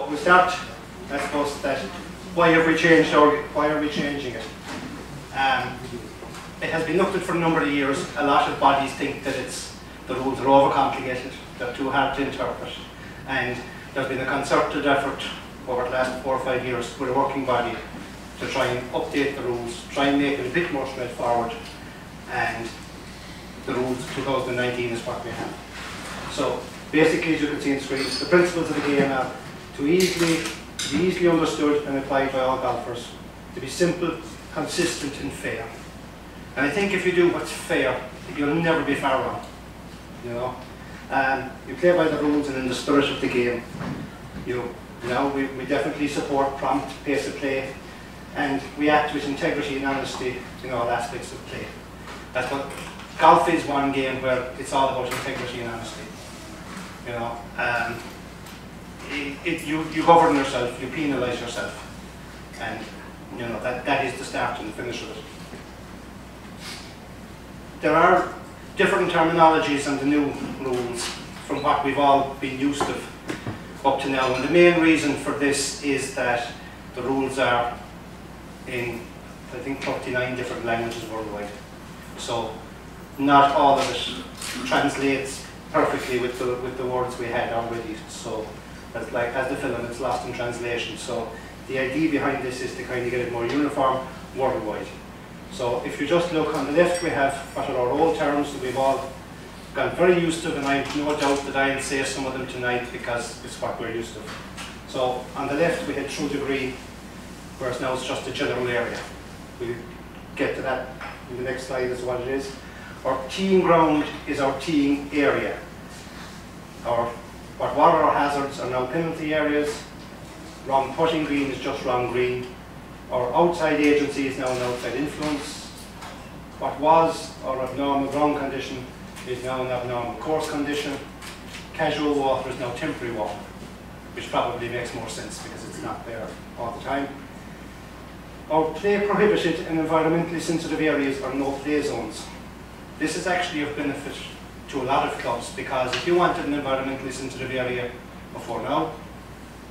So we start, I suppose, that why have we changed, or why are we changing it? It has been looked at for a number of years. A lot of bodies think that the rules are overcomplicated, they're too hard to interpret, and there's been a concerted effort over the last 4 or 5 years with a working body to try and update the rules, try and make it a bit more straightforward, and the rules of 2019 is what we have. So basically, as you can see on the screen, the principles of the game are to be easily understood and applied by all golfers, to be simple, consistent and fair. And I think if you do what's fair, you'll never be far wrong. You know, you play by the rules and in the spirit of the game. We definitely support prompt pace of play, and we act with integrity and honesty in all aspects of play. That's what golf is, one game where it's all about integrity and honesty. You know, you govern yourself, you penalise yourself, and you know that is the start and the finish of it. There are different terminologies on the new rules from what we've all been used to up to now, and the main reason for this is that the rules are in, I think, 39 different languages worldwide. So not all of it translates perfectly with the words we had already. So as the film, it's lost in translation. So the idea behind this is to kind of get it more uniform worldwide. So if you just look on the left, we have what are our old terms that we've all got very used to, and I have no doubt that I'll say some of them tonight because it's what we're used to. So on the left we had true degree, whereas now it's just a general area. We'll get to that in the next slide as what it is. Our teeing ground is our teeing area. What were our hazards are now penalty areas. Wrong putting green is just wrong green. Our outside agency is now an outside influence. What was our abnormal ground condition is now an abnormal course condition. Casual water is now temporary water, which probably makes more sense because it's not there all the time. Our play prohibited in environmentally sensitive areas are no play zones. This is actually of benefit to a lot of clubs, because if you wanted an environmentally sensitive area before now,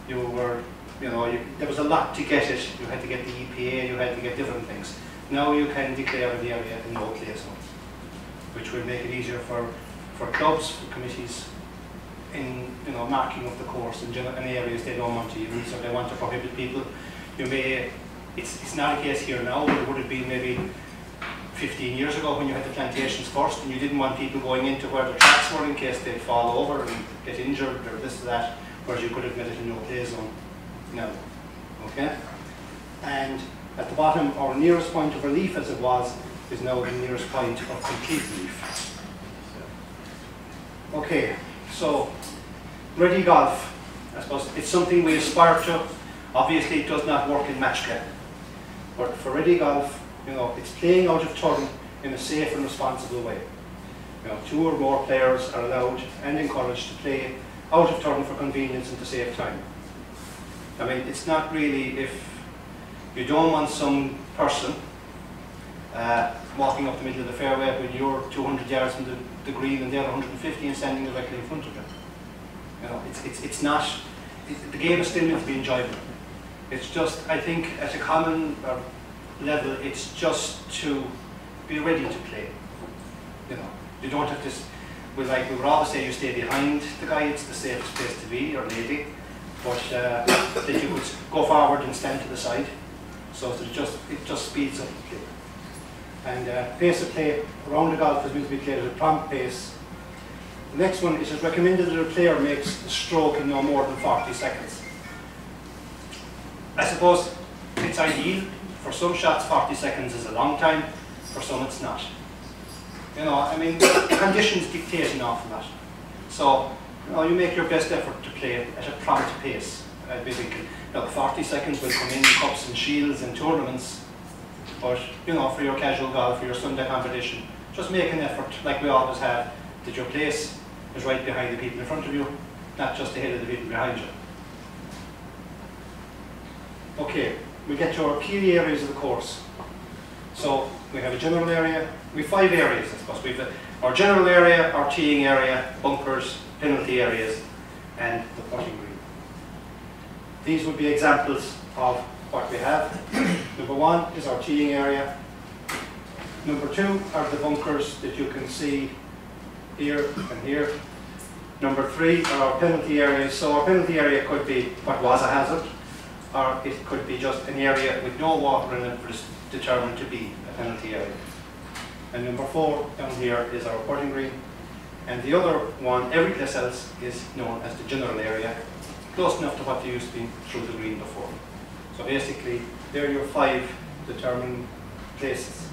there was a lot to get it. You had to get the EPA, you had to get different things. Now you can declare an area in no play zones, which will make it easier for clubs, for committees, in marking of the course in areas they don't want to use, or they want to prohibit people. It's not a case here now, but it would have been maybe 15 years ago when you had the plantations first, and you didn't want people going into where the tracks were in case they'd fall over and get injured or this or that, whereas you could have made it a no play zone now. Okay? And at the bottom, our nearest point of relief, as it was, is now the nearest point of complete relief. Okay, so ready golf, I suppose it's something we aspire to. Obviously it does not work in match play, but for ready golf, it's playing out of turn in a safe and responsible way. 2 or more players are allowed and encouraged to play out of turn for convenience and to save time. I mean, it's not really, if you don't want some person walking up the middle of the fairway when you're 200 yards from the green and they're 150 and standing directly in front of you. It's not, the game is still meant to be enjoyable. It's just, I think, at a common level, it's just to be ready to play. You don't have to, we would rather say you stay behind the guy, it's the safest place to be, or lady, but that you could go forward and stand to the side, so that it just speeds up the play. And pace of play around the golf is meant to be played at a prompt pace. The next one is it's recommended that a player makes a stroke in no more than 40 seconds. I suppose it's ideal. For some shots, 40 seconds is a long time. For some, it's not. I mean, conditions dictate an awful lot. So, you make your best effort to play at a prompt pace. I'd be thinking, 40 seconds will come in cups and shields and tournaments, but for your casual golf, for your Sunday competition, just make an effort, like we always have, that your place is right behind the people in front of you, not just ahead of the people behind you. Okay, we get to our key areas of the course. So we have a general area, we have 5 areas, I suppose. We have our general area, our teeing area, bunkers, penalty areas, and the putting green. these would be examples of what we have. Number one is our teeing area. Number two are the bunkers that you can see here and here. Number three are our penalty areas. So our penalty area could be what was a hazard, or it could be just an area with no water in it that is determined to be a penalty area. And number four down here is our putting green. And the other one, every place else, is known as the general area, close enough to what they used to be through the green before. So basically, there are your 5 determined places